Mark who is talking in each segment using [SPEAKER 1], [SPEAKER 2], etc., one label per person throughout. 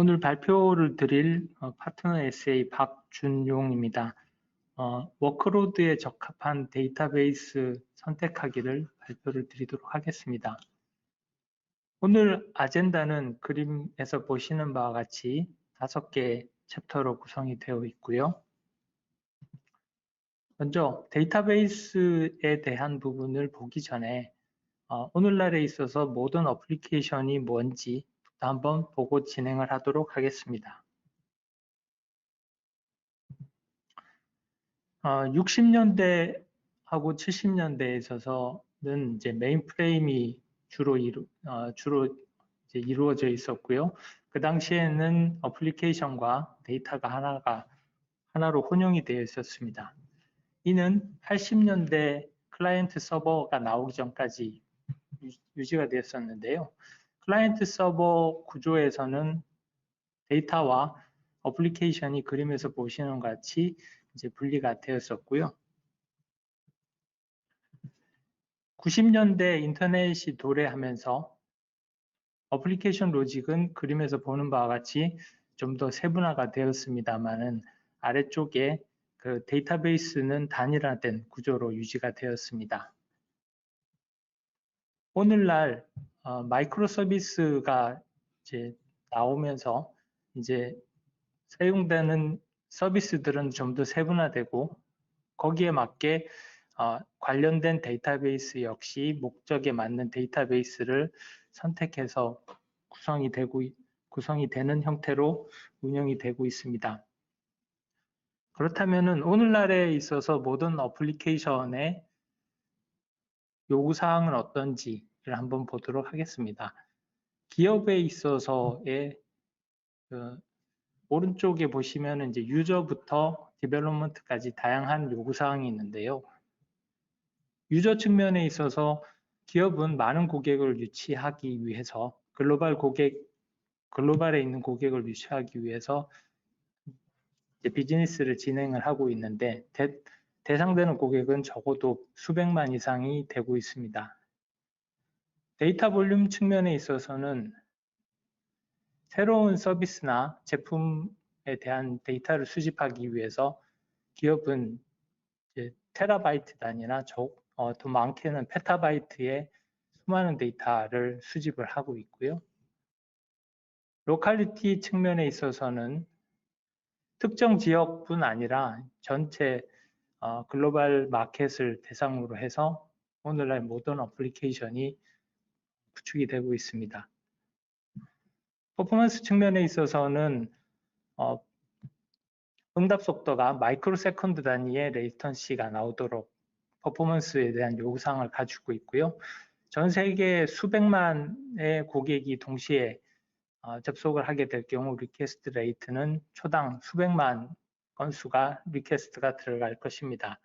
[SPEAKER 1] 오늘 발표를 드릴 파트너 SA 박준용입니다. 워크로드에 적합한 데이터베이스 선택하기를 발표를 드리도록 하겠습니다. 오늘 아젠다는 그림에서 보시는 바와 같이 5개의 챕터로 구성이 되어 있고요. 먼저 데이터베이스에 대한 부분을 보기 전에 오늘날에 있어서 모든 어플리케이션이 뭔지 한번 보고 진행을 하도록 하겠습니다. 60년대하고 70년대에 있어서는 이제 메인프레임이 주로 이루어져 있었고요. 그 당시에는 어플리케이션과 데이터가 하나로 혼용이 되어 있었습니다. 이는 80년대 클라이언트 서버가 나오기 전까지 유지가 되었었는데요. 클라이언트 서버 구조에서는 데이터와 어플리케이션이 그림에서 보시는 것 같이 이제 분리가 되었었고요. 90년대 인터넷이 도래하면서 어플리케이션 로직은 그림에서 보는 바와 같이 좀 더 세분화가 되었습니다만은 아래쪽에 그 데이터베이스는 단일화된 구조로 유지가 되었습니다. 오늘날 마이크로 서비스가 이제 나오면서 이제 사용되는 서비스들은 좀 더 세분화되고 거기에 맞게 관련된 데이터베이스 역시 목적에 맞는 데이터베이스를 선택해서 구성이 되는 형태로 운영이 되고 있습니다. 그렇다면 오늘날에 있어서 모든 어플리케이션의 요구사항은 어떤지를 한번 보도록 하겠습니다. 기업에 있어서의 오른쪽에 보시면 이제 유저부터 디벨롭먼트까지 다양한 요구사항이 있는데요. 유저 측면에 있어서 기업은 많은 고객을 유치하기 위해서 글로벌에 있는 고객을 유치하기 위해서 이제 비즈니스를 진행을 하고 있는데 대상되는 고객은 적어도 수백만 이상이 되고 있습니다. 데이터 볼륨 측면에 있어서는 새로운 서비스나 제품에 대한 데이터를 수집하기 위해서 기업은 이제 테라바이트 단위나 더 많게는 페타바이트의 수많은 데이터를 수집을 하고 있고요. 로컬리티 측면에 있어서는 특정 지역뿐 아니라 전체 글로벌 마켓을 대상으로 해서 오늘날 모든 어플리케이션이 구축이 되고 있습니다. 퍼포먼스 측면에 있어서는 응답 속도가 마이크로 세컨드 단위의 레이턴시가 나오도록 퍼포먼스에 대한 요구사항을 가지고 있고요. 전 세계 수백만의 고객이 동시에 접속을 하게 될 경우 리퀘스트 레이트는 초당 수백만 건수가 리퀘스트가 들어갈 것입니다.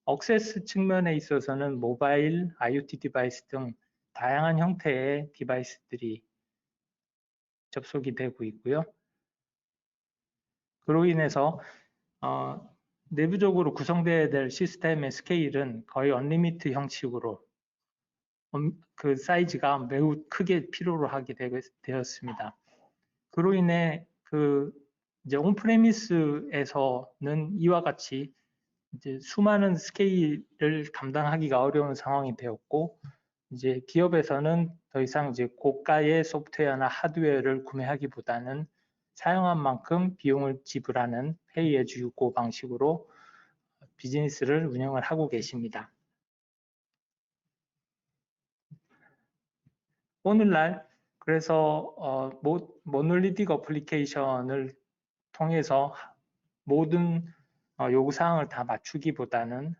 [SPEAKER 1] 억세스 측면에 있어서는 모바일, IoT 디바이스 등 다양한 형태의 디바이스들이 접속이 되고 있고요. 그로 인해서 내부적으로 구성되어야 될 시스템의 스케일은 거의 언리미트 형식으로 그 사이즈가 매우 크게 필요로 하게 되었습니다. 그로 인해 이제 온프레미스에서는 이와 같이 이제 수많은 스케일을 감당하기가 어려운 상황이 되었고, 이제 기업에서는 더 이상 이제 고가의 소프트웨어나 하드웨어를 구매하기보다는 사용한 만큼 비용을 지불하는 페이 애즈 유고 방식으로 비즈니스를 운영을 하고 계십니다. 오늘날 그래서 모놀리틱 어플리케이션을 통해서 모든 요구사항을 다 맞추기보다는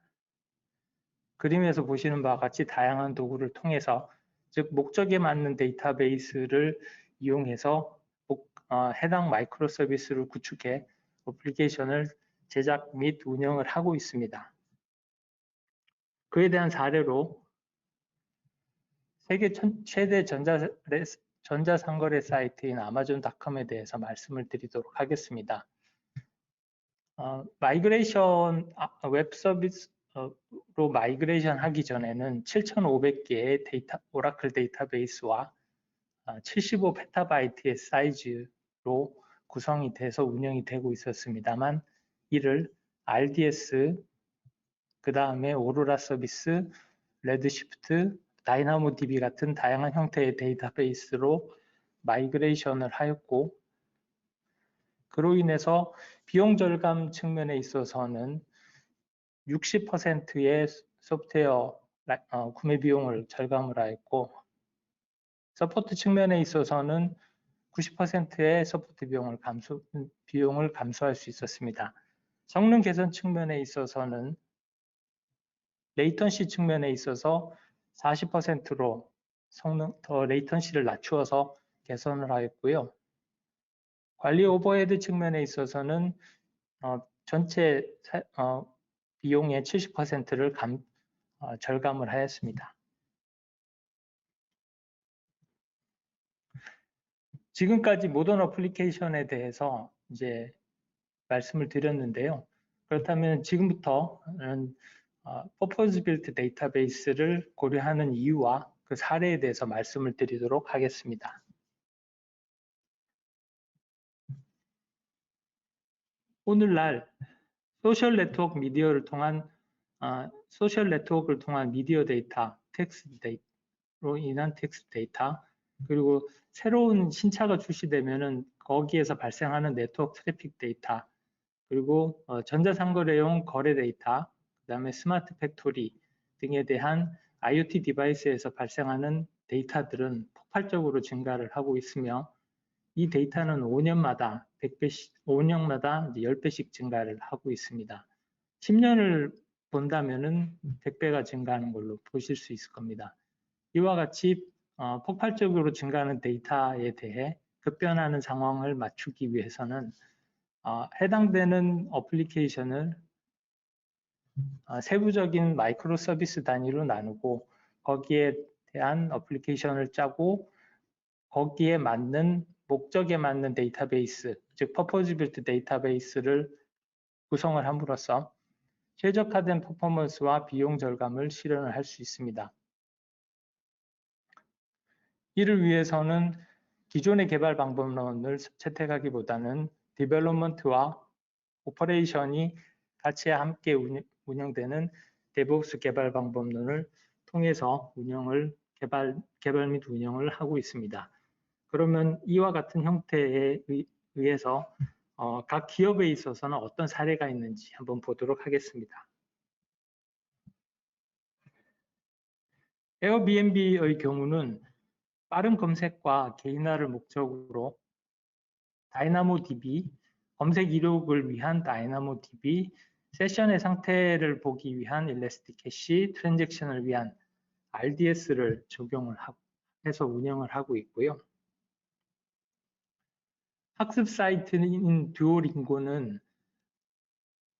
[SPEAKER 1] 그림에서 보시는 바와 같이 다양한 도구를 통해서 즉 목적에 맞는 데이터베이스를 이용해서 해당 마이크로 서비스를 구축해 어플리케이션을 제작 및 운영을 하고 있습니다. 그에 대한 사례로 세계 최대 전자상거래 사이트인 아마존닷컴에 대해서 말씀을 드리도록 하겠습니다. 웹 서비스로 마이그레이션 하기 전에는 7,500개의 오라클 데이터베이스와 75 페타바이트의 사이즈 구성이 돼서 운영이 되고 있었습니다만 이를 RDS, 그 다음에 오로라 서비스, 레드시프트, 다이나모DB 같은 다양한 형태의 데이터베이스로 마이그레이션을 하였고, 그로 인해서 비용 절감 측면에 있어서는 60%의 소프트웨어 구매 비용을 절감을 하였고, 서포트 측면에 있어서는 90%의 서포트 비용을 감소할 수 있었습니다. 성능 개선 측면에 있어서는 레이턴시 측면에 있어서 40%로 더 레이턴시를 낮추어서 개선을 하였고요. 관리 오버헤드 측면에 있어서는 전체 비용의 70%를 절감을 하였습니다. 지금까지 모던 어플리케이션에 대해서 이제 말씀을 드렸는데요. 그렇다면 지금부터는 퍼포즈 빌트 데이터베이스를 고려하는 이유와 그 사례에 대해서 말씀을 드리도록 하겠습니다. 오늘날 소셜 네트워크를 통한 미디어 데이터, 텍스트 데이터로 인한 텍스트 데이터, 그리고 새로운 신차가 출시되면은 거기에서 발생하는 네트워크 트래픽 데이터, 그리고 전자상거래용 거래 데이터, 그 다음에 스마트 팩토리 등에 대한 IoT 디바이스에서 발생하는 데이터들은 폭발적으로 증가를 하고 있으며 이 데이터는 5년마다 10배씩 증가를 하고 있습니다. 10년을 본다면은 100배가 증가하는 걸로 보실 수 있을 겁니다. 이와 같이 폭발적으로 증가하는 데이터에 대해 급변하는 상황을 맞추기 위해서는 해당되는 어플리케이션을 세부적인 마이크로 서비스 단위로 나누고 거기에 대한 어플리케이션을 짜고 거기에 맞는 목적에 맞는 데이터베이스, 즉 퍼포즈 빌트 데이터베이스를 구성을 함으로써 최적화된 퍼포먼스와 비용 절감을 실현을 할 수 있습니다. 이를 위해서는 기존의 개발 방법론을 채택하기보다는 디벨롭먼트와 오퍼레이션이 같이 함께 운영되는 데브옵스 개발 방법론을 통해서 개발 및 운영을 하고 있습니다. 그러면 이와 같은 형태에 의해서 각 기업에 있어서는 어떤 사례가 있는지 한번 보도록 하겠습니다. 에어비앤비의 경우는 빠른 검색과 개인화를 목적으로 다이나모DB, 검색 이력을 위한 다이나모DB, 세션의 상태를 보기 위한 일래스틱 캐시, 트랜잭션을 위한 RDS를 적용을 해서 운영을 하고 있고요. 학습 사이트인 듀오링고는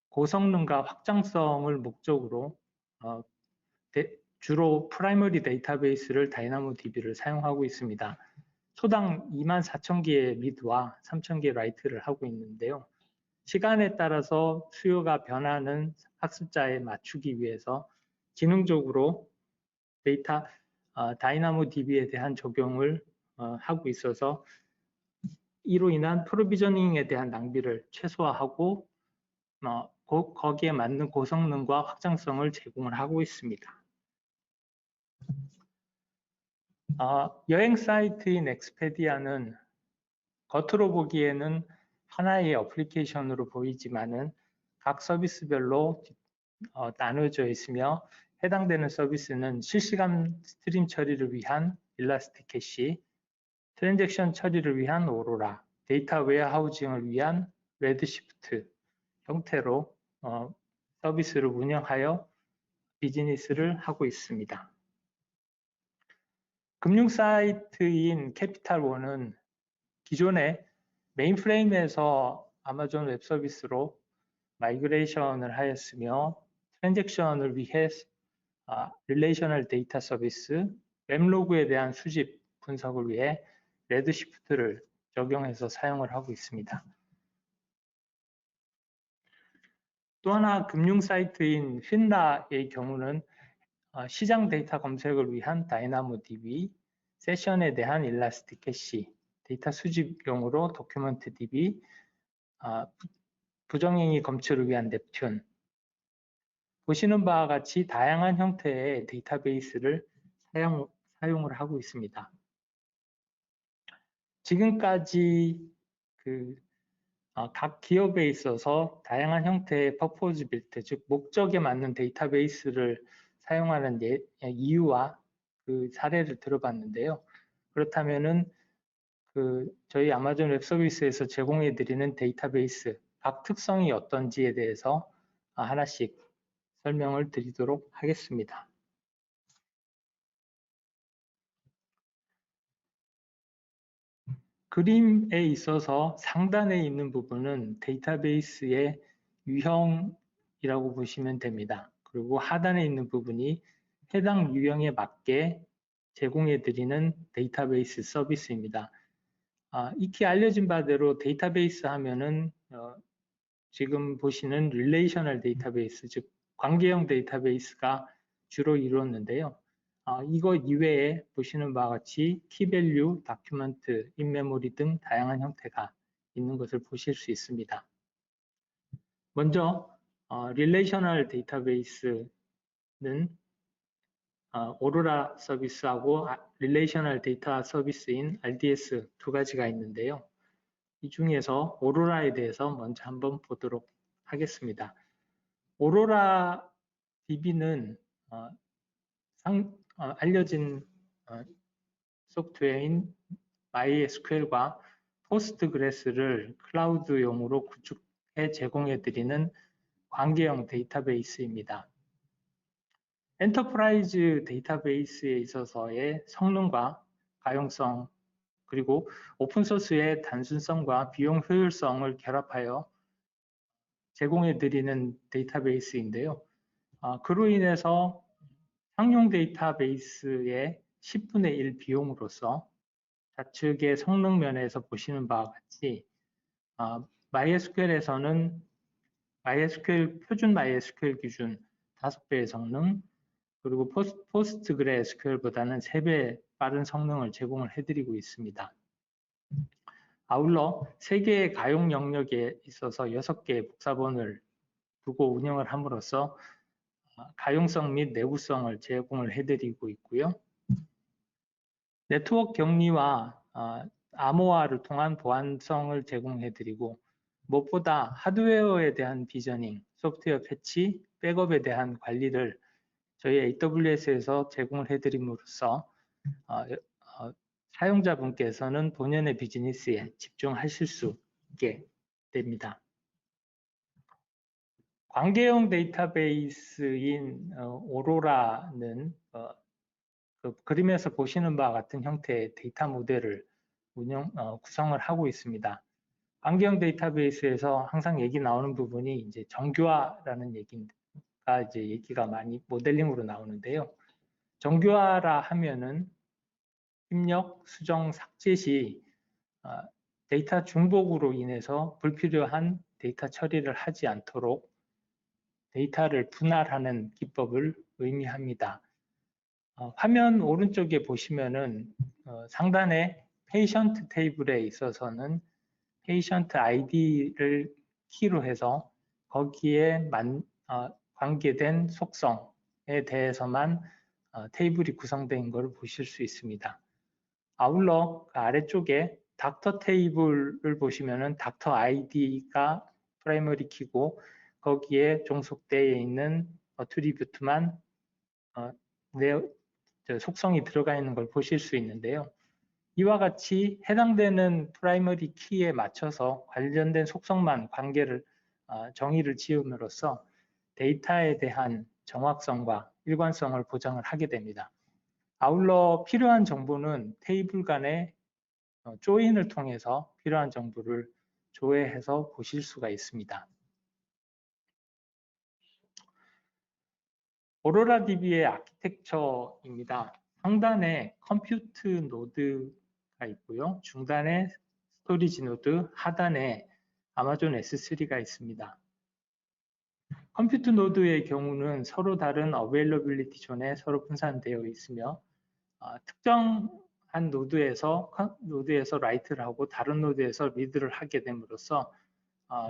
[SPEAKER 1] 고성능과 확장성을 목적으로 주로 프라이머리 데이터베이스를 다이나모DB를 사용하고 있습니다. 초당 24,000개의 리드와 3,000개의 라이트를 하고 있는데요. 시간에 따라서 수요가 변하는 학습자에 맞추기 위해서 기능적으로 다이나모DB에 대한 적용을 하고 있어서 이로 인한 프로비저닝에 대한 낭비를 최소화하고 거기에 맞는 고성능과 확장성을 제공을 하고 있습니다. 여행 사이트인 엑스페디아는 겉으로 보기에는 하나의 어플리케이션으로 보이지만은 각 서비스별로 나누어져 있으며 해당되는 서비스는 실시간 스트림 처리를 위한 일라스틱 캐시, 트랜잭션 처리를 위한 오로라, 데이터 웨어하우징을 위한 레드시프트 형태로 서비스를 운영하여 비즈니스를 하고 있습니다. 금융 사이트인 캐피탈원은 기존에 메인프레임에서 아마존 웹 서비스로 마이그레이션을 하였으며 트랜잭션을 위해 릴레이셔널 데이터 서비스, 웹로그에 대한 수집 분석을 위해 레드시프트를 적용해서 사용을 하고 있습니다. 또 하나 금융 사이트인 핀라의 경우는 시장 데이터 검색을 위한 다이나모DB, 세션에 대한 일라스틱 캐시, 데이터 수집용으로 도큐먼트 DB, 부정행위 검출을 위한 넵튠. 보시는 바와 같이 다양한 형태의 데이터베이스를 사용을 하고 있습니다. 지금까지 각 기업에 있어서 다양한 형태의 퍼포즈 빌트, 즉 목적에 맞는 데이터베이스를 사용하는 이유와 그 사례를 들어봤는데요. 그렇다면은 저희 아마존 웹 서비스에서 제공해 드리는 데이터베이스 각 특성이 어떤지에 대해서 하나씩 설명을 드리도록 하겠습니다. 그림에 있어서 상단에 있는 부분은 데이터베이스의 유형이라고 보시면 됩니다. 그리고 하단에 있는 부분이 해당 유형에 맞게 제공해 드리는 데이터베이스 서비스입니다. 익히 알려진 바대로 데이터베이스 하면은 지금 보시는 릴레이셔널 데이터베이스, 즉 관계형 데이터베이스가 주로 이루었는데요. 이거 이외에 보시는 바와 같이 키밸류, 다큐멘트, 인메모리 등 다양한 형태가 있는 것을 보실 수 있습니다. 먼저 릴레이셔널 데이터베이스는 오로라 서비스하고 릴레이셔널 데이터 서비스인 RDS 두 가지가 있는데요. 이 중에서 오로라에 대해서 먼저 한번 보도록 하겠습니다. 오로라 DB는 알려진 소프트웨어인 MySQL과 포스트그레스를 클라우드용으로 구축해 제공해 드리는 관계형 데이터베이스입니다. 엔터프라이즈 데이터베이스에 있어서의 성능과 가용성 그리고 오픈소스의 단순성과 비용 효율성을 결합하여 제공해 드리는 데이터베이스인데요. 그로 인해서 상용 데이터베이스의 10분의 1 비용으로서 좌측의 성능 면에서 보시는 바와 같이 MySQL에서는 표준 MySQL 기준 5배의 성능, 그리고 포스트그레스QL보다는 3배 빠른 성능을 제공을 해드리고 있습니다. 아울러 3개의 가용 영역에 있어서 6개의 복사본을 두고 운영을 함으로써 가용성 및 내구성을 제공을 해드리고 있고요. 네트워크 격리와 암호화를 통한 보안성을 제공해드리고 무엇보다 하드웨어에 대한 비저닝, 소프트웨어 패치, 백업에 대한 관리를 저희 AWS에서 제공을 해드림으로써 사용자분께서는 본연의 비즈니스에 집중하실 수 있게 됩니다. 관계형 데이터베이스인 오로라는 그림에서 보시는 바와 같은 형태의 데이터 모델을 구성을 하고 있습니다. 관계형 데이터베이스에서 항상 얘기 나오는 부분이 이제 정교화라는 얘기가 많이 모델링으로 나오는데요. 정교화라 하면은 입력, 수정, 삭제 시 데이터 중복으로 인해서 불필요한 데이터 처리를 하지 않도록 데이터를 분할하는 기법을 의미합니다. 화면 오른쪽에 보시면은 상단에 페이션트 테이블에 있어서는 페이션트 아이디를 키로 해서 거기에 관계된 속성에 대해서만 테이블이 구성된 것을 보실 수 있습니다. 아울러 그 아래쪽에 닥터 테이블을 보시면은 닥터 아이디가 프라이머리 키고 거기에 종속되어 있는 어트리뷰트만 속성이 들어가 있는 걸 보실 수 있는데요. 이와 같이 해당되는 프라이머리 키에 맞춰서 관련된 속성만 정의를 지음으로써 데이터에 대한 정확성과 일관성을 보장을 하게 됩니다. 아울러 필요한 정보는 테이블 간의 조인을 통해서 필요한 정보를 조회해서 보실 수가 있습니다. 오로라 DB의 아키텍처입니다. 상단에 컴퓨트 노드가 있고요. 중단에 스토리지 노드, 하단에 아마존 S3가 있습니다. 컴퓨트 노드의 경우는 서로 다른 어베일러빌리티 존에 서로 분산되어 있으며 특정한 한 노드에서 라이트를 하고 다른 노드에서 리드를 하게 됨으로써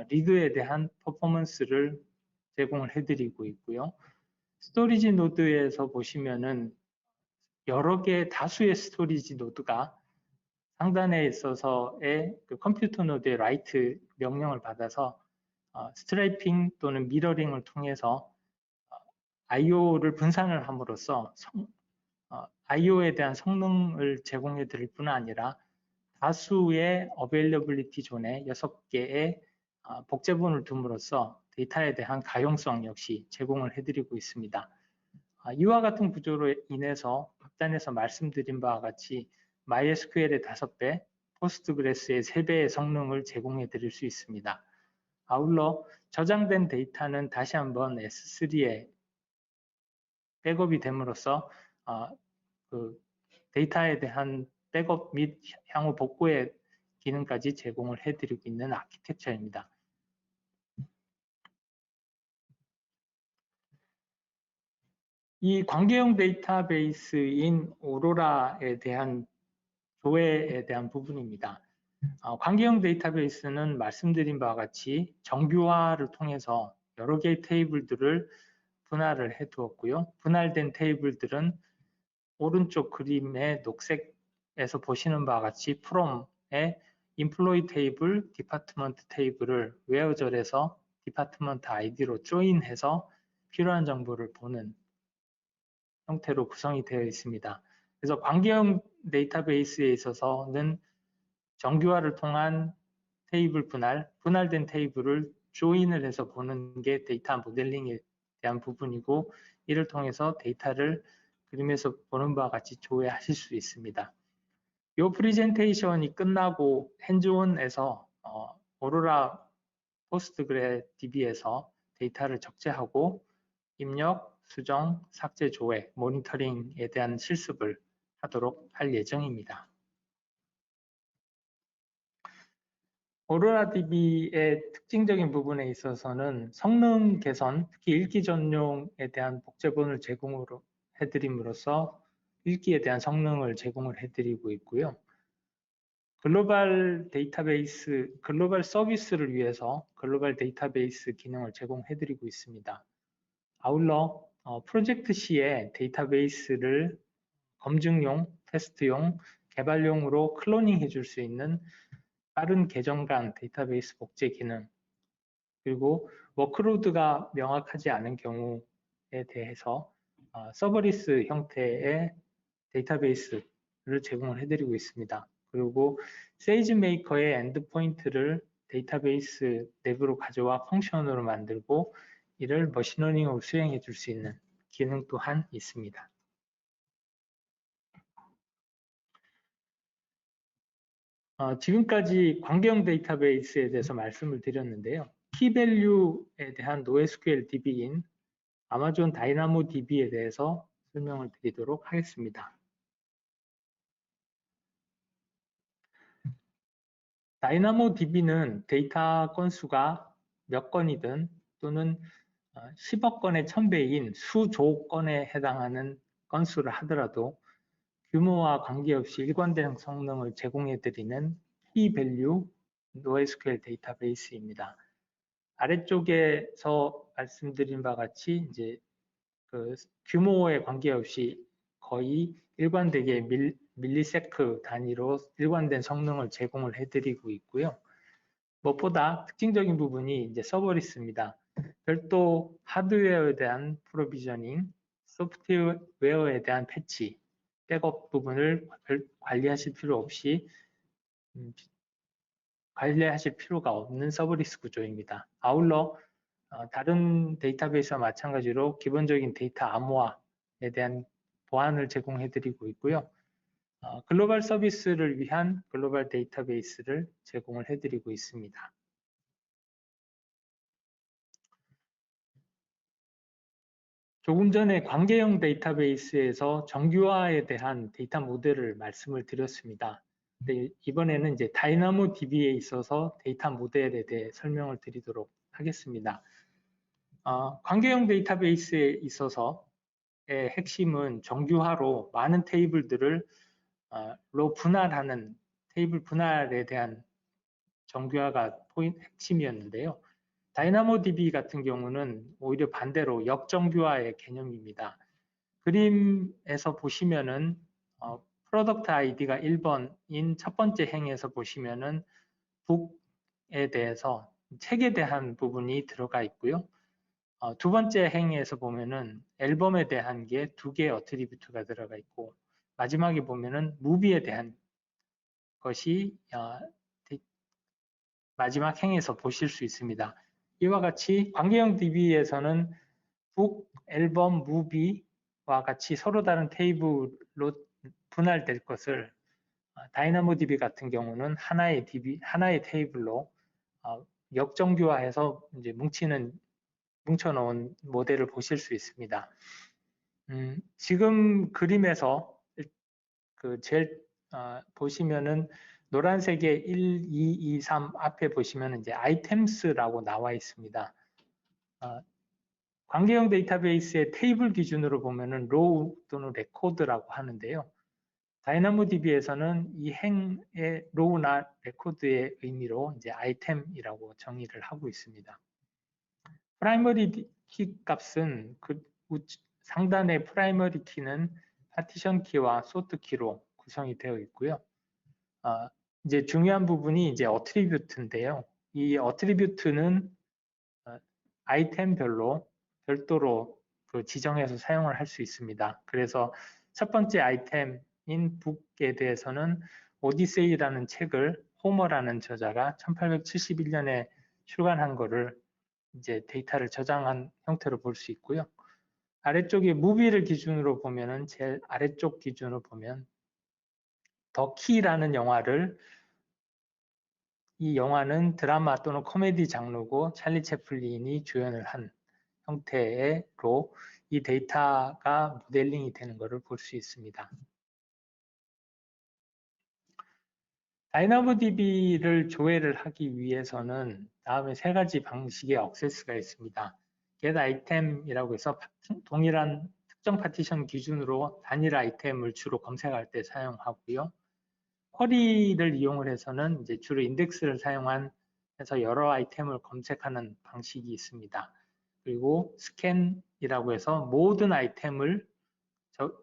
[SPEAKER 1] 리드에 대한 퍼포먼스를 제공을 해드리고 있고요. 스토리지 노드에서 보시면은 여러 개 다수의 스토리지 노드가 상단에 있어서의 그 컴퓨터 노드의 라이트 명령을 받아서 스트라이핑 또는 미러링을 통해서 IO를 분산을 함으로써 IO에 대한 성능을 제공해 드릴 뿐 아니라 다수의 어베일러빌리티 존에 6개의 복제본을 둠으로써 데이터에 대한 가용성 역시 제공을 해드리고 있습니다. 이와 같은 구조로 인해서 앞단에서 말씀드린 바와 같이 MySQL의 5배, 포스트그레스의 3배의 성능을 제공해 드릴 수 있습니다. 아울러 저장된 데이터는 다시 한번 S3에 백업이 됨으로써 그 데이터에 대한 백업 및 향후 복구의 기능까지 제공을 해드리고 있는 아키텍처입니다. 이 관계형 데이터베이스인 오로라에 대한 조회에 대한 부분입니다. 관계형 데이터베이스는 말씀드린 바와 같이 정규화를 통해서 여러 개의 테이블들을 분할을 해 두었고요. 분할된 테이블들은 오른쪽 그림의 녹색에서 보시는 바와 같이 from의 employee 테이블, department 테이블을 웨어절에서 department ID로 조인해서 필요한 정보를 보는 형태로 구성이 되어 있습니다. 그래서 관계형 데이터베이스에 있어서는 정규화를 통한 테이블 분할된 테이블을 조인을 해서 보는 게 데이터 모델링에 대한 부분이고, 이를 통해서 데이터를 그림에서 보는 바와 같이 조회하실 수 있습니다. 이 프레젠테이션이 끝나고 핸즈온에서 오로라 포스트그레DB에서 데이터를 적재하고 입력, 수정, 삭제, 조회, 모니터링에 대한 실습을 하도록 할 예정입니다. 오로라 DB의 특징적인 부분에 있어서는 성능 개선, 특히 읽기 전용에 대한 복제본을 제공을 해드림으로써 읽기에 대한 성능을 제공을 해드리고 있고요. 글로벌 서비스를 위해서 글로벌 데이터베이스 기능을 제공해드리고 있습니다. 아울러 프로젝트 시에 데이터베이스를 검증용, 테스트용, 개발용으로 클로닝 해줄 수 있는 빠른 계정간 데이터베이스 복제 기능, 그리고 워크로드가 명확하지 않은 경우에 대해서 서버리스 형태의 데이터베이스를 제공을 해드리고 있습니다. 그리고 세이지메이커의 엔드포인트를 데이터베이스 내부로 가져와 펑션으로 만들고 이를 머신러닝으로 수행해 줄 수 있는 기능 또한 있습니다. 지금까지 관계형 데이터베이스에 대해서 말씀을 드렸는데요. 키밸류에 대한 NoSQL DB인 아마존 다이나모 DB에 대해서 설명을 드리도록 하겠습니다. 다이나모 DB는 데이터 건수가 몇 건이든 또는 10억 건의 1000배인 수조 건에 해당하는 건수를 하더라도 규모와 관계없이 일관된 성능을 제공해드리는 K밸류 NoSQL 데이터베이스입니다. 아래쪽에서 말씀드린 바와 같이 이제 그 규모에 관계없이 거의 일관되게 밀리세크 단위로 일관된 성능을 제공을 해드리고 있고요. 무엇보다 특징적인 부분이 이제 서버리스입니다. 별도 하드웨어에 대한 프로비저닝, 소프트웨어에 대한 패치, 백업 부분을 관리하실 필요 없이 관리하실 필요가 없는 서버리스 구조입니다. 아울러 다른 데이터베이스와 마찬가지로 기본적인 데이터 암호화에 대한 보안을 제공해 드리고 있고요. 글로벌 서비스를 위한 글로벌 데이터베이스를 제공을 해 드리고 있습니다. 조금 전에 관계형 데이터베이스에서 정규화에 대한 데이터 모델을 말씀을 드렸습니다. 근데 이번에는 이제 다이나모 DB에 있어서 데이터 모델에 대해 설명을 드리도록 하겠습니다. 관계형 데이터베이스에 있어서의 핵심은 정규화로 많은 테이블들을 로 분할하는 테이블 분할에 대한 정교화가 핵심이었는데요. 다이나모DB 같은 경우는 오히려 반대로 역정교화의 개념입니다. 그림에서 보시면은 프로덕트 아이디가 1번인 첫 번째 행에서 보시면은 북에 대해서 책에 대한 부분이 들어가 있고요. 두 번째 행에서 보면은 앨범에 대한 게 2개의 어트리뷰트가 들어가 있고, 마지막에 보면은 무비에 대한 것이 마지막 행에서 보실 수 있습니다. 이와 같이 관계형 DB에서는 북, 앨범, 무비와 같이 서로 다른 테이블로 분할될 것을 다이나모DB 같은 경우는 하나의 테이블로 역정교화해서 이제 뭉쳐놓은 모델을 보실 수 있습니다. 지금 그림에서 제일 보시면은 노란색의 1, 2, 2, 3 앞에 보시면 이제 아이템스라고 나와 있습니다. 관계형 데이터베이스의 테이블 기준으로 보면은 로우 또는 레코드라고 하는데요. 다이나모DB에서는 이 행의 로우나 레코드의 의미로 이제 아이템이라고 정의를 하고 있습니다. 프라이머리 키 값은 상단의 프라이머리 키는 파티션 키와 소트 키로 구성이 되어 있고요. 이제 중요한 부분이 이제 어트리뷰트인데요. 이 어트리뷰트는 아이템별로 별도로 지정해서 사용을 할 수 있습니다. 그래서 첫 번째 아이템인 북에 대해서는 오디세이라는 책을 호머라는 저자가 1871년에 출간한 거를 이제 데이터를 저장한 형태로 볼 수 있고요. 아래쪽에 무비를 기준으로 보면은 제일 아래쪽 기준으로 보면 더 키라는 영화를, 이 영화는 드라마 또는 코미디 장르고 찰리 채플린이 주연을 한 형태로 이 데이터가 모델링이 되는 것을 볼 수 있습니다. 다이나모DB를 조회를 하기 위해서는 다음에 3가지 방식의 액세스가 있습니다. get item이라고 해서 동일한 특정 파티션 기준으로 단일 아이템을 주로 검색할 때 사용하고요. 쿼리를 이용을 해서는 이제 주로 인덱스를 사용해서 여러 아이템을 검색하는 방식이 있습니다. 그리고 스캔이라고 해서 모든 아이템을,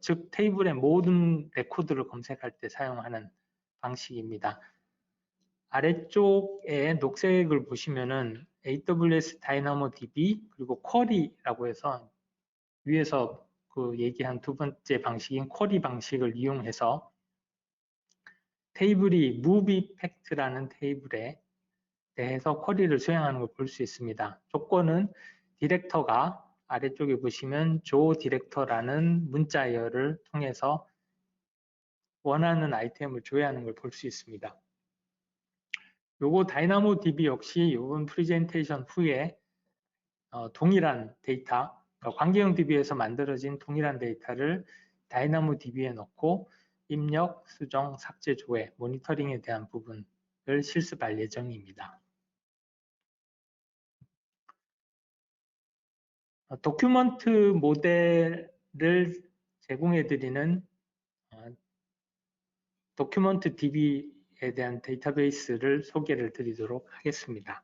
[SPEAKER 1] 즉 테이블의 모든 레코드를 검색할 때 사용하는 방식입니다. 아래쪽에 녹색을 보시면은 AWS 다이나모DB 그리고 쿼리라고 해서 위에서 얘기한 두 번째 방식인 쿼리 방식을 이용해서 테이블이 moviePact라는 테이블에 대해서 쿼리를 수행하는 걸 볼 수 있습니다. 조건은 디렉터가 아래쪽에 보시면 조 디렉터라는 문자열을 통해서 원하는 아이템을 조회하는 걸 볼 수 있습니다. 요거 다이나모DB 역시 이번 프레젠테이션 후에 동일한 데이터, 그러니까 관계형 DB에서 만들어진 동일한 데이터를 다이나모DB에 넣고 입력, 수정, 삭제, 조회, 모니터링에 대한 부분을 실습할 예정입니다. 도큐먼트 모델을 제공해드리는 도큐먼트 DB에 대한 데이터베이스를 소개를 드리도록 하겠습니다.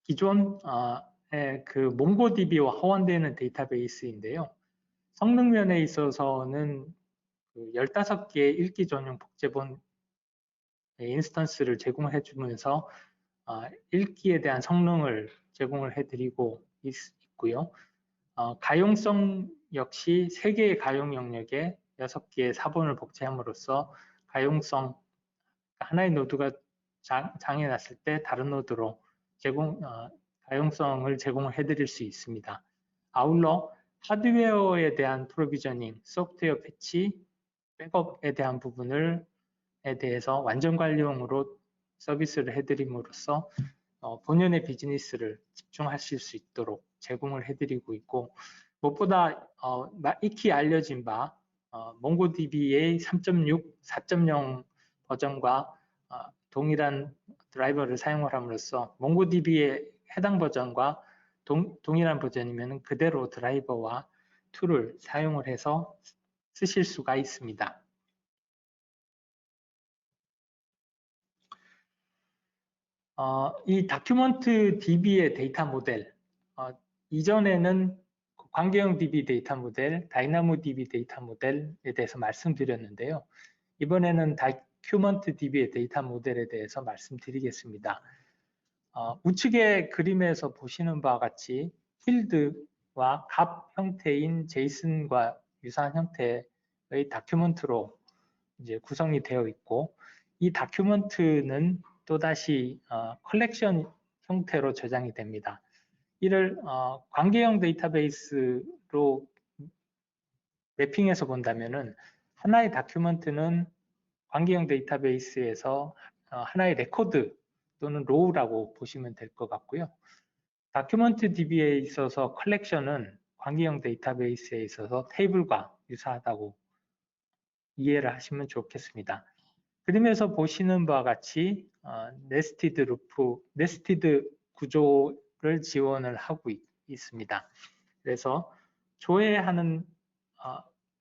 [SPEAKER 1] 기존 몽고DB와 호환되는 데이터베이스인데요. 성능 면에 있어서는 15개의 읽기 전용 복제본 인스턴스를 제공해 주면서 읽기에 대한 성능을 제공을 해드리고 있고요. 가용성 역시 3개의 가용 영역에 6개의 사본을 복제함으로써 가용성, 하나의 노드가 장애 났을 때 다른 노드로 가용성을 제공을 해드릴 수 있습니다. 아울러 하드웨어에 대한 프로비저닝, 소프트웨어 패치, 백업에 대한 부분에 대해서 완전 관리용으로 서비스를 해드림으로써 본연의 비즈니스를 집중하실 수 있도록 제공을 해드리고 있고, 무엇보다 익히 알려진 바 몽고DB의 3.6, 4.0 버전과 동일한 드라이버를 사용을 함으로써 몽고DB의 해당 버전과 동일한 버전이면 그대로 드라이버와 툴을 사용을 해서 쓰실 수가 있습니다. 이 다큐먼트 DB의 데이터 모델, 이전에는 관계형 DB 데이터 모델, 다이나모 DB 데이터 모델에 대해서 말씀드렸는데요. 이번에는 다큐먼트 DB의 데이터 모델에 대해서 말씀드리겠습니다. 우측의 그림에서 보시는 바와 같이 필드와 값 형태인 제이슨과 유사한 형태의 다큐먼트로 이제 구성이 되어 있고, 이 다큐먼트는 또다시 컬렉션 형태로 저장이 됩니다. 이를 관계형 데이터베이스로 매핑해서 본다면은 하나의 다큐먼트는 관계형 데이터베이스에서 하나의 레코드 또는 로우라고 보시면 될 것 같고요. 다큐먼트 DB에 있어서 컬렉션은 관계형 데이터베이스에 있어서 테이블과 유사하다고 이해를 하시면 좋겠습니다. 그림에서 보시는 바와 같이 네스티드 구조를 지원을 하고 있습니다. 그래서 조회하는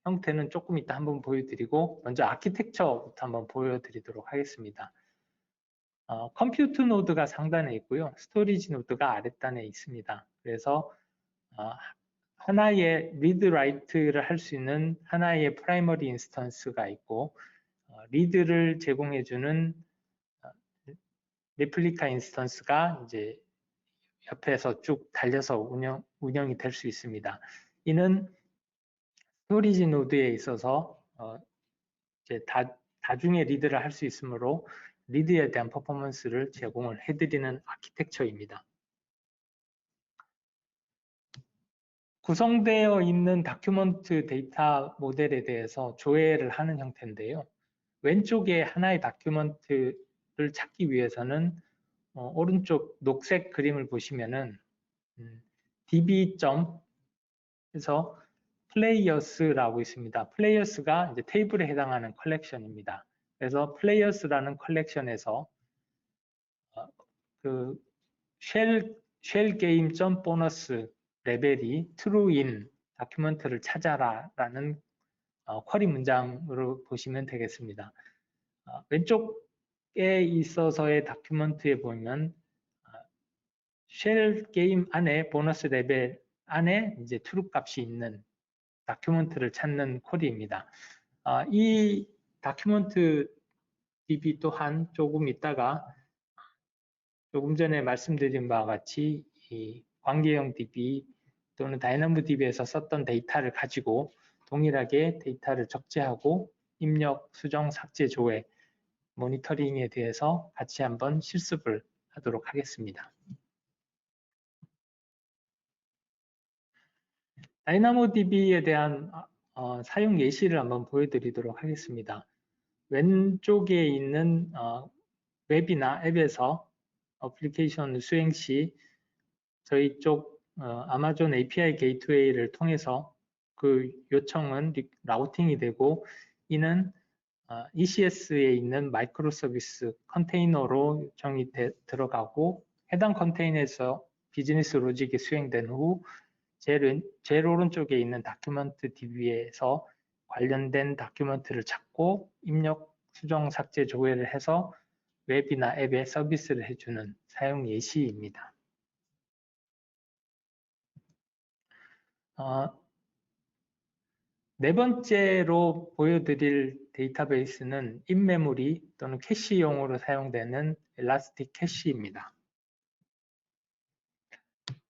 [SPEAKER 1] 형태는 조금 이따 한번 보여드리고, 먼저 아키텍처부터 한번 보여드리도록 하겠습니다. 컴퓨트 노드가 상단에 있고요. 스토리지 노드가 아랫단에 있습니다. 그래서 하나의 리드 라이트를 할 수 있는 하나의 프라이머리 인스턴스가 있고, 리드를 제공해주는 레플리카 인스턴스가 이제 옆에서 쭉 달려서 운영이 될 수 있습니다. 이는 스토리지 노드에 있어서 이제 다중의 리드를 할 수 있으므로 리드에 대한 퍼포먼스를 제공을 해드리는 아키텍처입니다. 구성되어 있는 다큐먼트 데이터 모델에 대해서 조회를 하는 형태인데요. 왼쪽에 하나의 다큐먼트를 찾기 위해서는 오른쪽 녹색 그림을 보시면은 db.에서 플레이어스라고 있습니다. 플레이어스가 이제 테이블에 해당하는 컬렉션입니다. 그래서 플레이어스라는 컬렉션에서 그 쉘 게임 점 보너스 레벨이 true인 다큐먼트를 찾아라라는 쿼리 문장으로 보시면 되겠습니다. 왼쪽에 있어서의 다큐먼트에 보면 쉘 게임 안에 보너스 레벨 안에 이제 true 값이 있는 다큐먼트를 찾는 쿼리입니다. 이 다큐먼트 DB 또한 조금 있다가 조금 전에 말씀드린 바와 같이 이 관계형 DB 또는 다이나모 DB에서 썼던 데이터를 가지고 동일하게 데이터를 적재하고 입력, 수정, 삭제, 조회, 모니터링에 대해서 같이 한번 실습을 하도록 하겠습니다. 다이나모 DB에 대한 사용 예시를 한번 보여드리도록 하겠습니다. 왼쪽에 있는 웹이나 앱에서 어플리케이션 수행 시 저희 쪽 아마존 API 게이트웨이를 통해서 그 요청은 라우팅이 되고, 이는 ECS에 있는 마이크로 서비스 컨테이너로 요청이 들어가고, 해당 컨테이너에서 비즈니스 로직이 수행된 후 제일 오른쪽에 있는 다큐먼트 DB에서 관련된 다큐먼트를 찾고 입력, 수정, 삭제, 조회를 해서 웹이나 앱에 서비스를 해주는 사용 예시입니다. 네 번째로 보여드릴 데이터베이스는 인메모리 또는 캐시용으로 사용되는 엘라스틱 캐시입니다.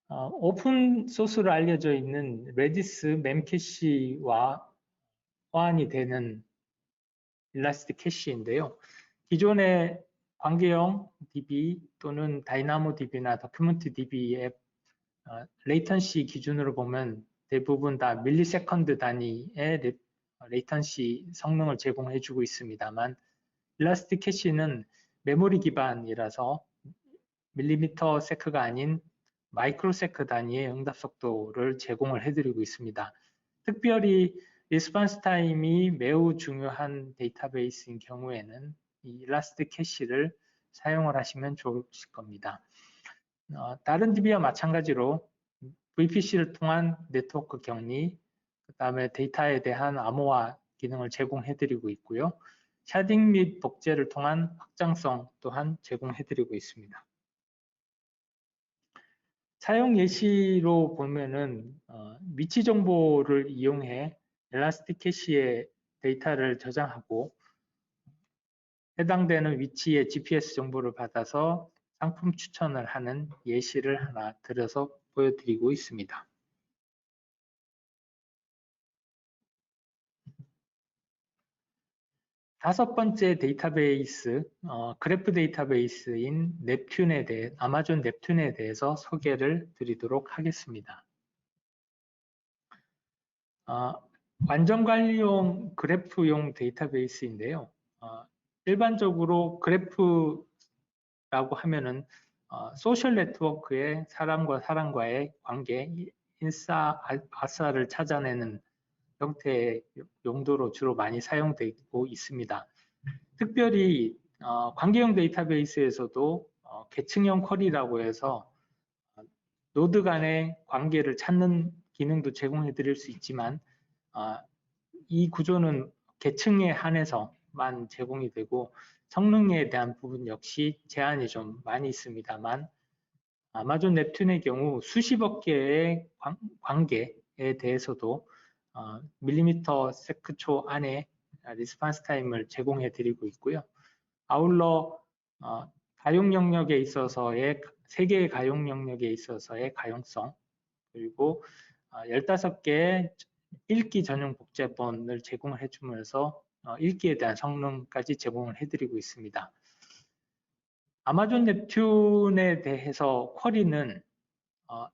[SPEAKER 1] 오픈 소스로 알려져 있는 레디스 멤캐시와 호환이 되는 엘라스틱 캐시인데요. 기존의 관계형 DB 또는 다이나모 DB나 다큐먼트 DB의 레이턴시 기준으로 보면 대부분 다 밀리세컨드 단위의 레이턴시 성능을 제공해주고 있습니다만, 엘라스틱 캐시는 메모리 기반이라서 밀리미터 세크가 아닌 마이크로 세크 단위의 응답 속도를 제공을 해드리고 있습니다. 특별히 리스폰스 타임이 매우 중요한 데이터베이스인 경우에는 이 엘라스틱 캐시를 사용을 하시면 좋으실 겁니다. 다른 DB와 마찬가지로 VPC를 통한 네트워크 격리, 그다음에 데이터에 대한 암호화 기능을 제공해드리고 있고요. 샤딩 및 복제를 통한 확장성 또한 제공해드리고 있습니다. 사용 예시로 보면은 위치 정보를 이용해 엘라스틱 캐시에 데이터를 저장하고 해당되는 위치의 GPS 정보를 받아서 상품 추천을 하는 예시를 하나 들어서 보여드리고 있습니다. 다섯 번째 데이터베이스, 그래프 데이터베이스인 아마존 넵튠에 대해서 소개를 드리도록 하겠습니다. 완전관리용 그래프용 데이터베이스인데요. 일반적으로 그래프라고 하면은 소셜 네트워크의 사람과 사람과의 관계, 인싸, 아싸를 찾아내는 형태의 용도로 주로 많이 사용되고 있습니다. 특별히 관계형 데이터베이스에서도 계층형 쿼리라고 해서 노드 간의 관계를 찾는 기능도 제공해 드릴 수 있지만 이 구조는 계층에 한해서만 제공이 되고 성능에 대한 부분 역시 제한이 좀 많이 있습니다만 아마존 넵튠의 경우 수십억 개의 관계에 대해서도 밀리미터 세크초 안에 리스폰스 타임을 제공해 드리고 있고요. 아울러 가용 영역에 있어서의 세 개의 가용 영역에 있어서의 가용성 그리고 15개의 읽기 전용 복제본을 제공을 해주면서 읽기에 대한 성능까지 제공을 해드리고 있습니다. 아마존 넵튠에 대해서 쿼리는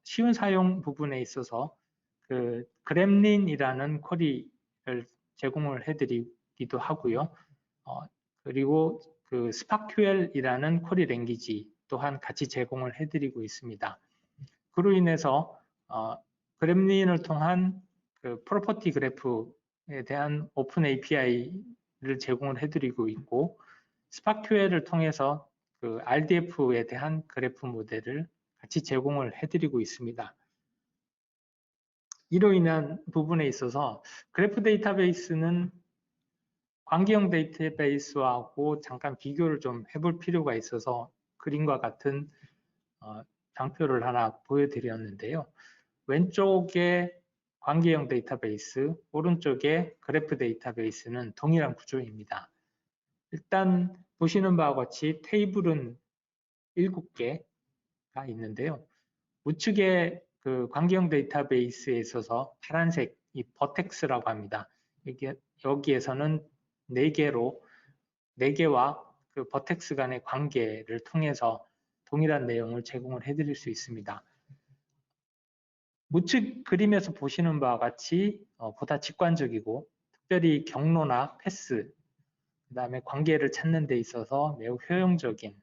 [SPEAKER 1] 쉬운 사용 부분에 있어서 그 그렘린이라는 쿼리를 제공을 해드리기도 하고요. 그리고 그 스파큐엘이라는 쿼리 랭귀지 또한 같이 제공을 해드리고 있습니다. 그로 인해서 그렘린을 통한 그 프로퍼티 그래프에 대한 오픈 API를 제공을 해드리고 있고 스파큐엘을 통해서 그 RDF에 대한 그래프 모델을 같이 제공을 해드리고 있습니다. 이로 인한 부분에 있어서 그래프 데이터베이스는 관계형 데이터베이스하고 잠깐 비교를 좀 해볼 필요가 있어서 그림과 같은 장표를 하나 보여드렸는데요. 왼쪽에 관계형 데이터베이스, 오른쪽에 그래프 데이터베이스는 동일한 구조입니다. 일단 보시는 바와 같이 테이블은 7개가 있는데요. 우측에 그 관계형 데이터베이스에 있어서 파란색 이 버텍스라고 합니다. 여기에서는 4개와 그 버텍스 간의 관계를 통해서 동일한 내용을 제공을 해드릴 수 있습니다. 우측 그림에서 보시는 바와 같이 보다 직관적이고 특별히 경로나 패스, 그 다음에 관계를 찾는 데 있어서 매우 효용적인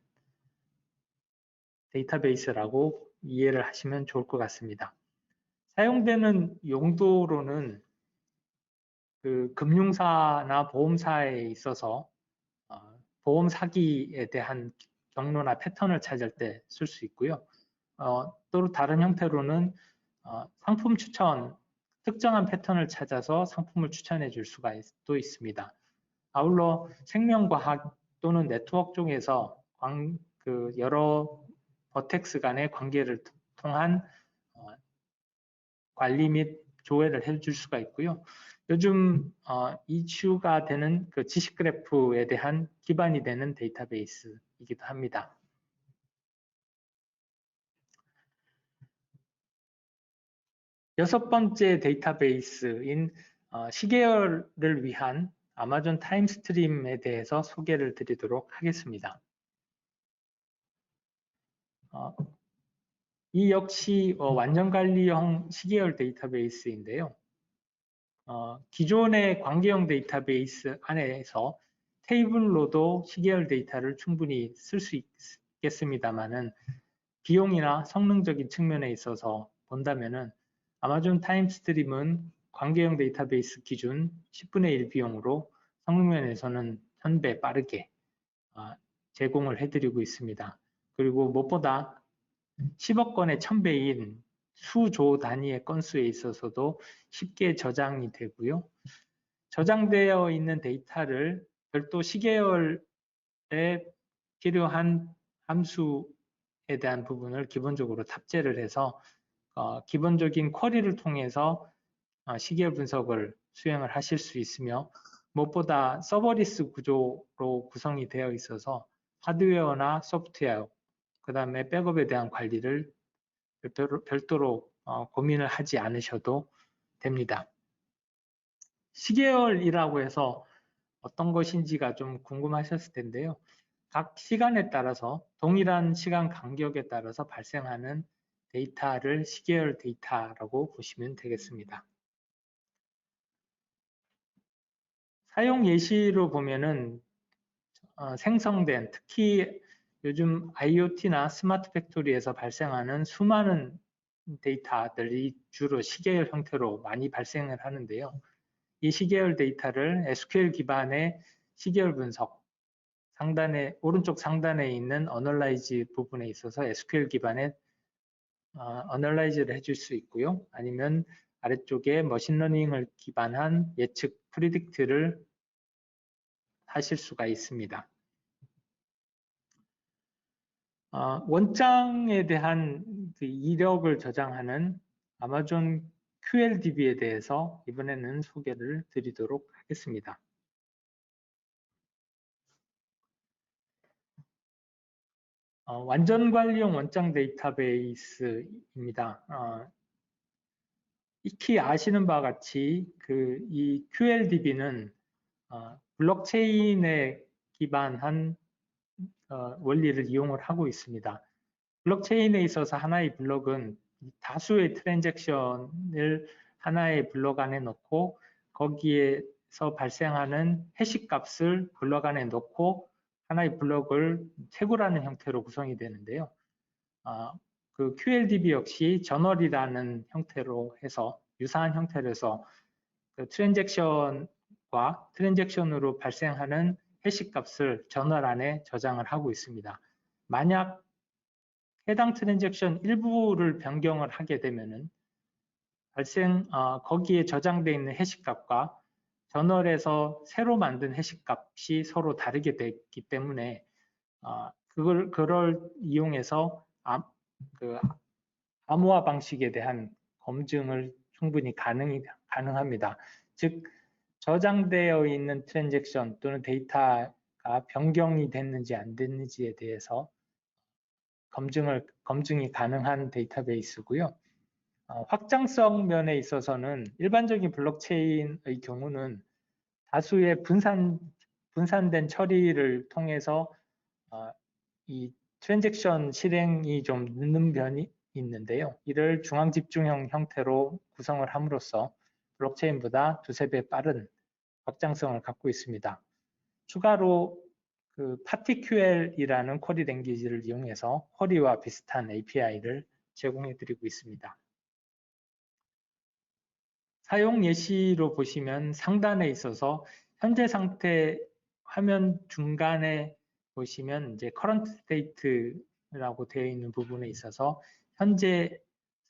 [SPEAKER 1] 데이터베이스라고 이해를 하시면 좋을 것 같습니다. 사용되는 용도로는 그 금융사나 보험사에 있어서 보험 사기에 대한 경로나 패턴을 찾을 때 쓸 수 있고요. 또 다른 형태로는 상품 추천, 특정한 패턴을 찾아서 상품을 추천해 줄 수가 또 있습니다. 아울러 생명과학 또는 네트워크 쪽에서 그 여러 버텍스 간의 관계를 통한 관리 및 조회를 해줄 수가 있고요. 요즘 이슈가 되는 그 지식 그래프에 대한 기반이 되는 데이터베이스이기도 합니다. 여섯 번째 데이터베이스인 시계열을 위한 아마존 타임스트림에 대해서 소개를 드리도록 하겠습니다. 이 역시 완전관리형 시계열 데이터베이스인데요. 기존의 관계형 데이터베이스 안에서 테이블로도 시계열 데이터를 충분히 쓸 수 있겠습니다만은 비용이나 성능적인 측면에 있어서 본다면은 아마존 타임스트림은 관계형 데이터베이스 기준 10분의 1 비용으로 성능면에서는 1000배 빠르게 제공을 해드리고 있습니다. 그리고 무엇보다 10억 건의 1000배인 수조 단위의 건수에 있어서도 쉽게 저장이 되고요. 저장되어 있는 데이터를 별도 시계열에 필요한 함수에 대한 부분을 기본적으로 탑재를 해서 기본적인 쿼리를 통해서 시계열 분석을 수행을 하실 수 있으며, 무엇보다 서버리스 구조로 구성이 되어 있어서 하드웨어나 소프트웨어, 그 다음에 백업에 대한 관리를 별도로 고민을 하지 않으셔도 됩니다. 시계열이라고 해서 어떤 것인지가 좀 궁금하셨을 텐데요. 각 시간에 따라서 동일한 시간 간격에 따라서 발생하는 데이터를 시계열 데이터라고 보시면 되겠습니다. 사용 예시로 보면은 생성된, 특히 요즘 IoT나 스마트 팩토리에서 발생하는 수많은 데이터들이 주로 시계열 형태로 많이 발생을 하는데요. 이 시계열 데이터를 SQL 기반의 시계열 분석, 오른쪽 상단에 있는 Analyze 부분에 있어서 SQL 기반의 Analyze를 해줄 수 있고요. 아니면 아래쪽에 머신러닝을 기반한 예측 프리딕트를 하실 수가 있습니다. 원장에 대한 그 이력을 저장하는 아마존 QLDB에 대해서 이번에는 소개를 드리도록 하겠습니다. 완전 관리용 원장 데이터베이스입니다. 익히 아시는 바와 같이 이 QLDB는 블록체인에 기반한 원리를 이용을 하고 있습니다. 블록체인에 있어서 하나의 블록은 다수의 트랜잭션을 하나의 블록 안에 넣고 거기에서 발생하는 해시 값을 블록 안에 넣고 하나의 블록을 채굴하는 형태로 구성이 되는데요. 그 QLDB 역시 저널이라는 형태로 해서 유사한 형태로 해서 그 트랜잭션과 트랜잭션으로 발생하는 해시 값을 저널 안에 저장을 하고 있습니다. 만약 해당 트랜잭션 일부를 변경을 하게 되면은 거기에 저장되어 있는 해시값과 저널에서 새로 만든 해시값이 서로 다르게 되기 때문에 그걸 이용해서 암호화 방식에 대한 검증을 충분히 가능합니다. 즉 저장되어 있는 트랜잭션 또는 데이터가 변경이 됐는지 안 됐는지에 대해서 검증이 가능한 데이터베이스고요. 확장성 면에 있어서는 일반적인 블록체인의 경우는 다수의 분산된 처리를 통해서 이 트랜잭션 실행이 좀 늦는 면이 있는데요. 이를 중앙집중형 형태로 구성을 함으로써 블록체인보다 두세 배 빠른 확장성을 갖고 있습니다. 추가로 PartiQL이라는 쿼리 랭귀지를 이용해서 쿼리와 비슷한 API를 제공해 드리고 있습니다. 사용 예시로 보시면 상단에 있어서 현재 상태 화면 중간에 보시면 이제 current state라고 되어 있는 부분에 있어서 현재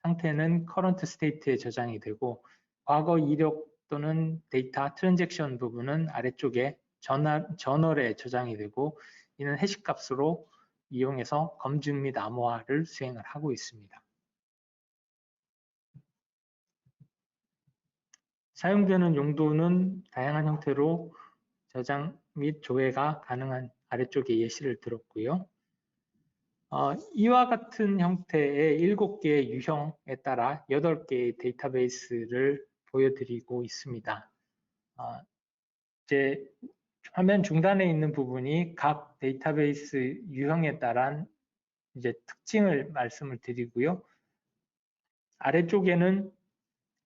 [SPEAKER 1] 상태는 current state에 저장이 되고 과거 이력 또는 데이터 트랜잭션 부분은 아래쪽에 저널에 저장이 되고 이는 해시 값으로 이용해서 검증 및 암호화를 수행을 하고 있습니다. 사용되는 용도는 다양한 형태로 저장 및 조회가 가능한 아래쪽에 예시를 들었고요. 이와 같은 형태의 7개의 유형에 따라 8개의 데이터베이스를 보여드리고 있습니다. 이제 화면 중단에 있는 부분이 각 데이터베이스 유형에 따른 이제 특징을 말씀을 드리고요. 아래쪽에는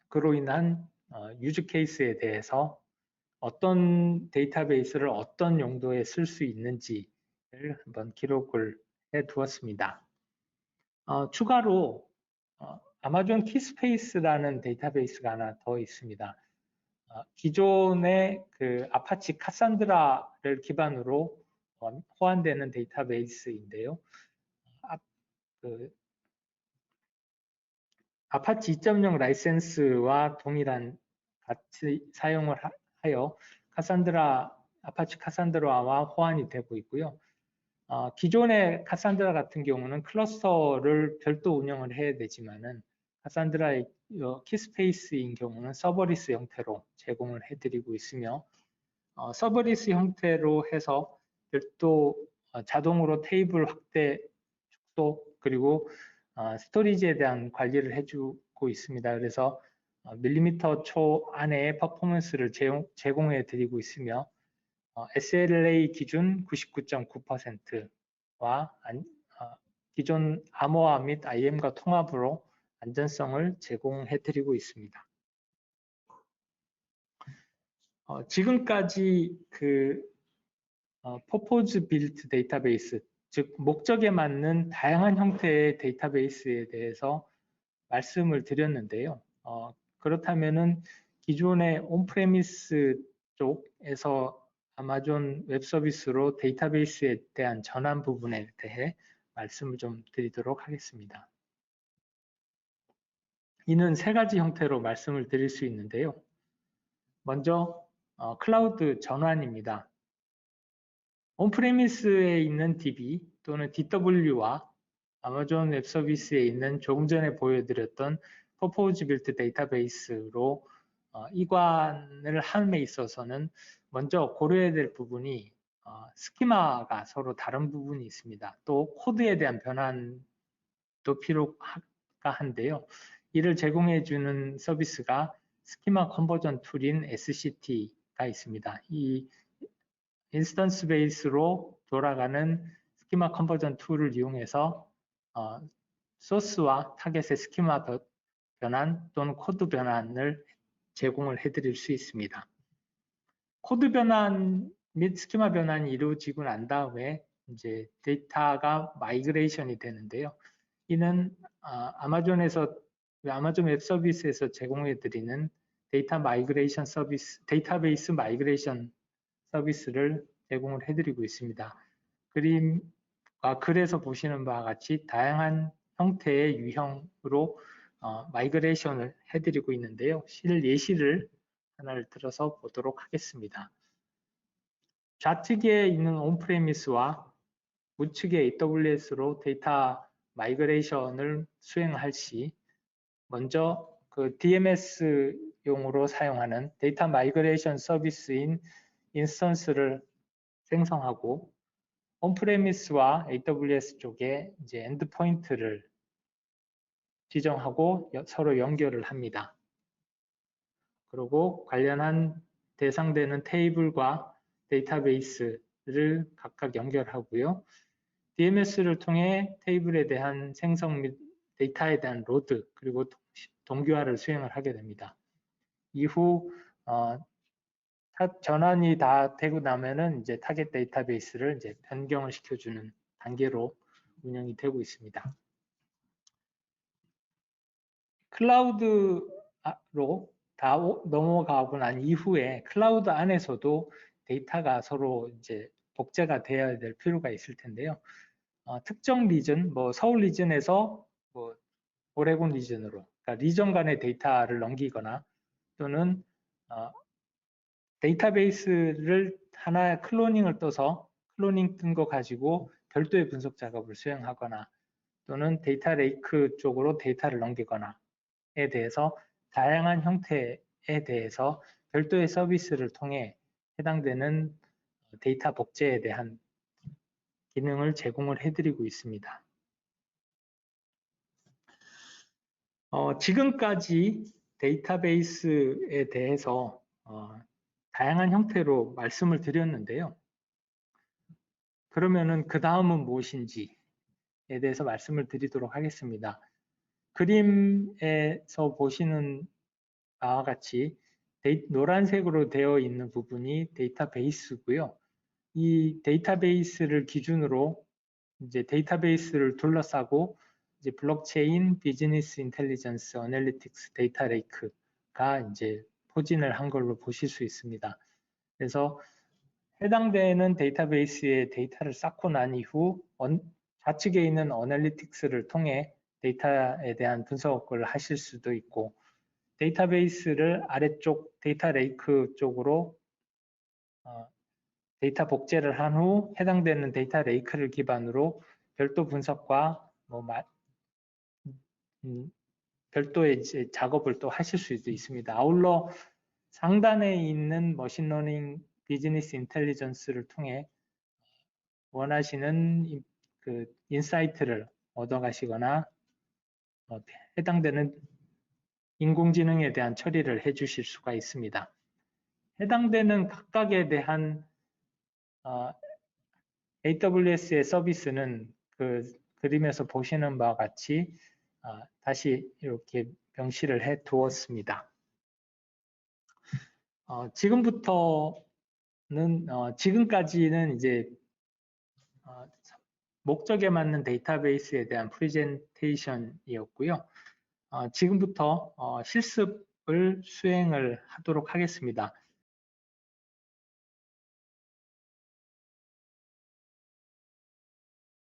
[SPEAKER 1] 그로 인한 유즈 케이스에 대해서 어떤 데이터베이스를 어떤 용도에 쓸 수 있는지를 한번 기록을 해 두었습니다. 추가로 아마존 키스페이스라는 데이터베이스가 하나 더 있습니다. 기존의 그 아파치 카산드라를 기반으로 호환되는 데이터베이스인데요. 아파치 2.0 라이센스와 동일한 같이 사용을 하여 아파치 카산드라와 호환이 되고 있고요. 기존의 카산드라 같은 경우는 클러스터를 별도 운영을 해야 되지만은 카산드라의 키스페이스인 경우는 서버리스 형태로 제공을 해드리고 있으며 서버리스 형태로 해서 별도 자동으로 테이블 확대, 축소 그리고 스토리지에 대한 관리를 해주고 있습니다. 그래서 밀리미터 초 안에 퍼포먼스를 제공해 드리고 있으며 SLA 기준 99.9%와 기존 암호화 및 IM과 통합으로 안전성을 제공해 드리고 있습니다. 지금까지 purpose built 데이터베이스, 즉 목적에 맞는 다양한 형태의 데이터베이스에 대해서 말씀을 드렸는데요. 그렇다면은 기존의 온프레미스 쪽에서 아마존 웹 서비스로 데이터베이스에 대한 전환 부분에 대해 말씀을 좀 드리도록 하겠습니다. 이는 세 가지 형태로 말씀을 드릴 수 있는데요. 먼저 클라우드 전환입니다. 온프레미스에 있는 DB 또는 DW와 아마존 웹 서비스에 있는 조금 전에 보여드렸던 퍼포즈 빌트 데이터베이스로 이관을 함에 있어서는 먼저 고려해야 될 부분이 스키마가 서로 다른 부분이 있습니다. 또 코드에 대한 변환도 필요가 한데요. 이를 제공해 주는 서비스가 스키마 컨버전 툴인 SCT가 있습니다. 이 인스턴스 베이스로 돌아가는 스키마 컨버전 툴을 이용해서 소스와 타겟의 스키마 변환 또는 코드 변환을 제공을 해드릴 수 있습니다. 코드 변환 및 스키마 변환이 이루어지고 난 다음에 이제 데이터가 마이그레이션이 되는데요. 이는 아마존 웹 서비스에서 제공해드리는 데이터베이스 마이그레이션 서비스를 제공을 해드리고 있습니다. 글에서 보시는 바와 같이 다양한 형태의 유형으로 마이그레이션을 해드리고 있는데요. 예시를 하나를 들어서 보도록 하겠습니다. 좌측에 있는 온프레미스와 우측의 AWS로 데이터 마이그레이션을 수행할 시 먼저 DMS용으로 사용하는 데이터 마이그레이션 서비스인 인스턴스를 생성하고 온프레미스와 AWS 쪽에 이제 엔드포인트를 지정하고 서로 연결을 합니다. 그리고 관련한 대상되는 테이블과 데이터베이스를 각각 연결하고요. DMS를 통해 테이블에 대한 생성 및 데이터에 대한 로드 그리고 동기화를 수행을 하게 됩니다. 이후 전환이 다 되고 나면은 이제 타겟 데이터베이스를 이제 변경을 시켜주는 단계로 운영이 되고 있습니다. 클라우드로 다 넘어가고 난 이후에 클라우드 안에서도 데이터가 서로 이제 복제가 되어야 될 필요가 있을 텐데요. 특정 리전, 서울 리전에서 오레곤 리전으로, 그러니까 리전 간의 데이터를 넘기거나 또는 데이터베이스를 하나 클로닝을 떠서 클로닝 뜬 거 가지고 별도의 분석 작업을 수행하거나 또는 데이터 레이크 쪽으로 데이터를 넘기거나에 대해서 다양한 형태에 대해서 별도의 서비스를 통해 해당되는 데이터 복제에 대한 기능을 제공을 해드리고 있습니다. 지금까지 데이터베이스에 대해서 다양한 형태로 말씀을 드렸는데요. 그러면은 그 다음은 무엇인지에 대해서 말씀을 드리도록 하겠습니다. 그림에서 보시는 바와 같이 노란색으로 되어 있는 부분이 데이터베이스고요. 이 데이터베이스를 기준으로 이제 데이터베이스를 둘러싸고 이제 블록체인, 비즈니스 인텔리전스, 어널리틱스, 데이터 레이크가 이제 포진을 한 걸로 보실 수 있습니다. 그래서 해당되는 데이터베이스에 데이터를 쌓고 난 이후 좌측에 있는 어널리틱스를 통해 데이터에 대한 분석을 하실 수도 있고, 데이터베이스를 아래쪽 데이터 레이크 쪽으로 데이터 복제를 한 후 해당되는 데이터 레이크를 기반으로 별도 분석과 별도의 이제 작업을 또 하실 수도 있습니다. 아울러 상단에 있는 머신러닝 비즈니스 인텔리전스를 통해 원하시는 그 인사이트를 얻어가시거나 해당되는 인공지능에 대한 처리를 해주실 수가 있습니다. 해당되는 각각에 대한 AWS의 서비스는 그 그림에서 보시는 바와 같이 다시 이렇게 명시를 해 두었습니다. 지금까지는 이제 목적에 맞는 데이터베이스에 대한 프레젠테이션이었고요. 지금부터 실습을 수행을 하도록 하겠습니다.